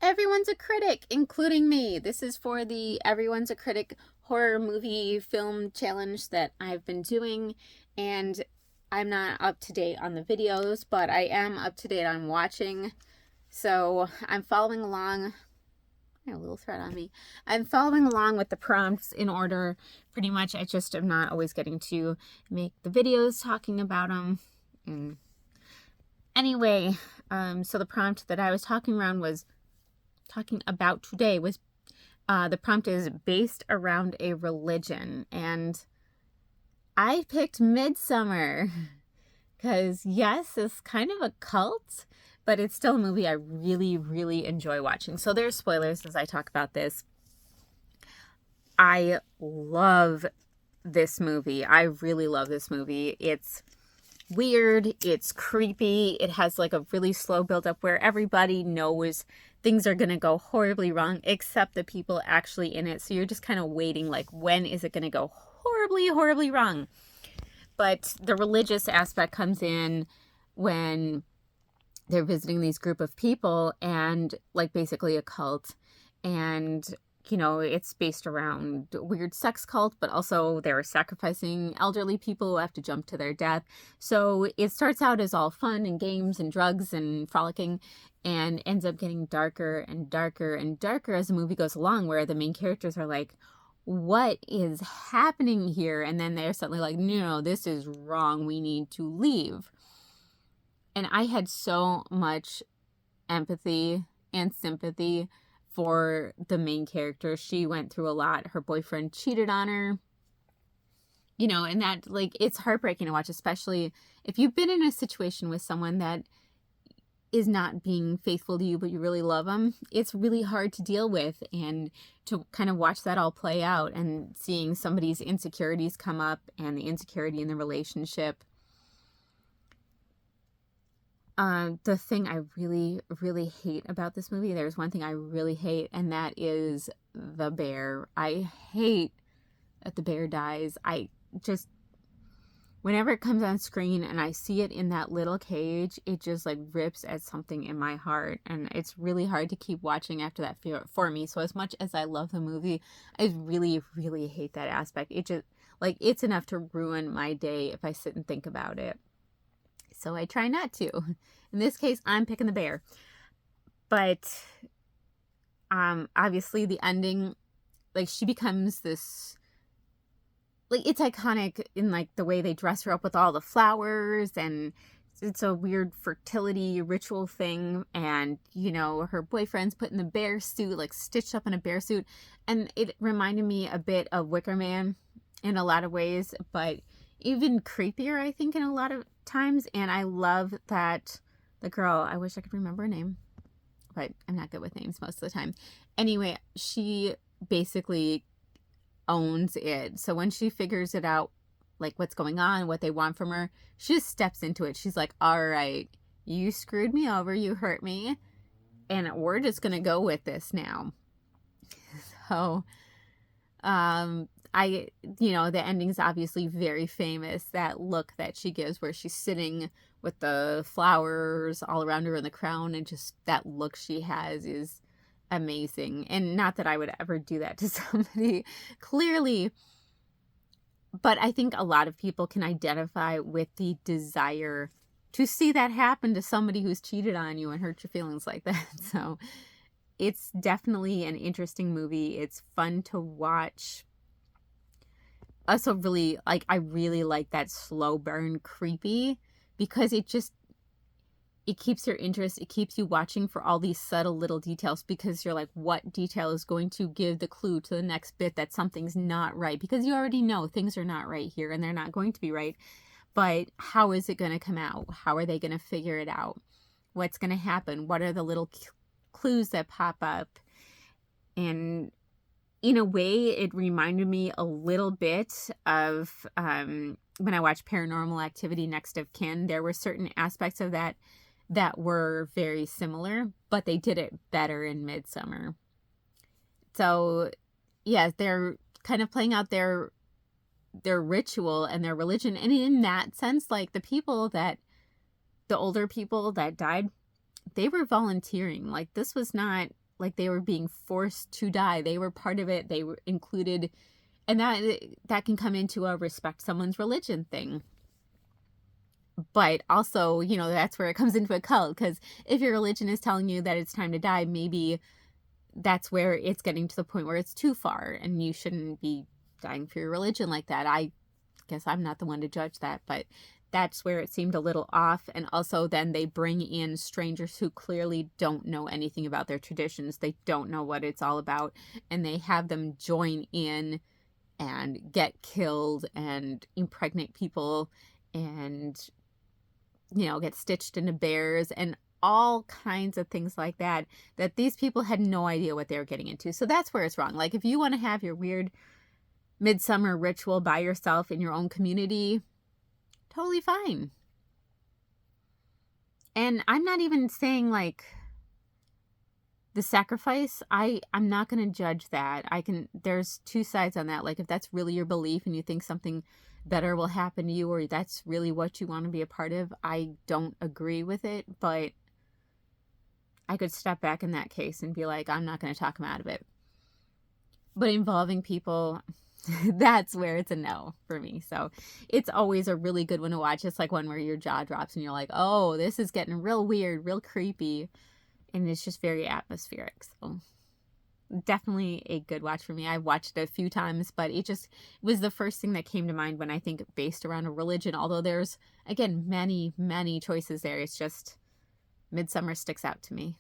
Everyone's a critic, including me. This is for the Everyone's a Critic horror movie film challenge that I've been doing, and I'm not up to date on the videos, but I am up to date on watching. So I'm following along. I have a little thread on me. I'm following along with the prompts in order. Pretty much, I just am not always getting to make the videos talking about them. Anyway, so the prompt that I was talking about today was the prompt is based around a religion, and I picked Midsummer because yes, it's kind of a cult, but it's still a movie I really enjoy watching. So there's spoilers as I talk about this. I love this movie. I really love this movie. It's weird, it's creepy, it has like a really slow build up where everybody knows things are going to go horribly wrong except the people actually in it. So you're just kind of waiting, like, when is it going to go horribly wrong? But the religious aspect comes in when they're visiting these group of people, and like basically a cult, and it's based around a weird sex cult, but also they're sacrificing elderly people who have to jump to their death. So it starts out as all fun and games and drugs and frolicking, and ends up getting darker and darker and darker as the movie goes along, where the main characters are like, what is happening here? And then they're suddenly like, no, this is wrong. We need to leave. And I had so much empathy and sympathy for the main character. She went through a lot. Her boyfriend cheated on her. And that, like, it's heartbreaking to watch, especially if you've been in a situation with someone that is not being faithful to you, but you really love them. It's really hard to deal with, and to kind of watch that all play out and seeing somebody's insecurities come up and the insecurity in the relationship. The thing I really hate about this movie, there's one thing I really hate, and that is the bear. I hate that the bear dies. Whenever it comes on screen and I see it in that little cage, it just like rips at something in my heart, and it's really hard to keep watching after that for me. So as much as I love the movie, I really hate that aspect. It just, like, it's enough to ruin my day if I sit and think about it. So I try not to. In this case, I'm picking the bear. But obviously the ending, like, she becomes this, like, it's iconic in like the way they dress her up with all the flowers, and it's a weird fertility ritual thing, and her boyfriend's put in the bear suit, like stitched up in a bear suit, and it reminded me a bit of Wicker Man in a lot of ways, but even creepier, I think, in a lot of times. And I love that the girl, I wish I could remember her name, but I'm not good with names most of the time. Anyway, she basically owns it. So when she figures it out, like what's going on, what they want from her, she just steps into it. She's like, all right, you screwed me over, you hurt me, and we're just gonna go with this now. So the ending's obviously very famous. That look that she gives where she's sitting with the flowers all around her in the crown, and just that look she has is amazing. And not that I would ever do that to somebody, clearly, but I think a lot of people can identify with the desire to see that happen to somebody who's cheated on you and hurt your feelings like that. So it's definitely an interesting movie. It's fun to watch. Also, really, like, I really like that slow burn creepy, because it keeps your interest. It keeps you watching for all these subtle little details, because you're like, what detail is going to give the clue to the next bit that something's not right? Because you already know things are not right here, and they're not going to be right. But how is it going to come out? How are they going to figure it out? What's going to happen? What are the little clues that pop up? And in a way, it reminded me a little bit of when I watched Paranormal Activity Next of Kin. There were certain aspects of that were very similar, but they did it better in Midsummer. So, yeah, they're kind of playing out their ritual and their religion. And in that sense, like, the older people that died, they were volunteering. Like, this was not like they were being forced to die. They were part of it. They were included. And that can come into a respect someone's religion thing. But also, that's where it comes into a cult, because if your religion is telling you that it's time to die, maybe that's where it's getting to the point where it's too far and you shouldn't be dying for your religion like that. I guess I'm not the one to judge that, but that's where it seemed a little off. And also then they bring in strangers who clearly don't know anything about their traditions. They don't know what it's all about, and they have them join in and get killed and impregnate people and get stitched into bears and all kinds of things like that these people had no idea what they were getting into. So that's where it's wrong. Like, if you want to have your weird midsummer ritual by yourself in your own community, totally fine. And I'm not even saying like the sacrifice, I'm not going to judge that. There's two sides on that. Like, if that's really your belief and you think something better will happen to you, or that's really what you want to be a part of, I don't agree with it, but I could step back in that case and be like, I'm not going to talk them out of it. But involving people, that's where it's a no for me. So it's always a really good one to watch. It's like one where your jaw drops and you're like, oh, this is getting real weird, real creepy. And it's just very atmospheric. So definitely a good watch for me. I've watched it a few times, but it was the first thing that came to mind when I think based around a religion. Although there's, again, many, many choices there. It's just Midsummer sticks out to me.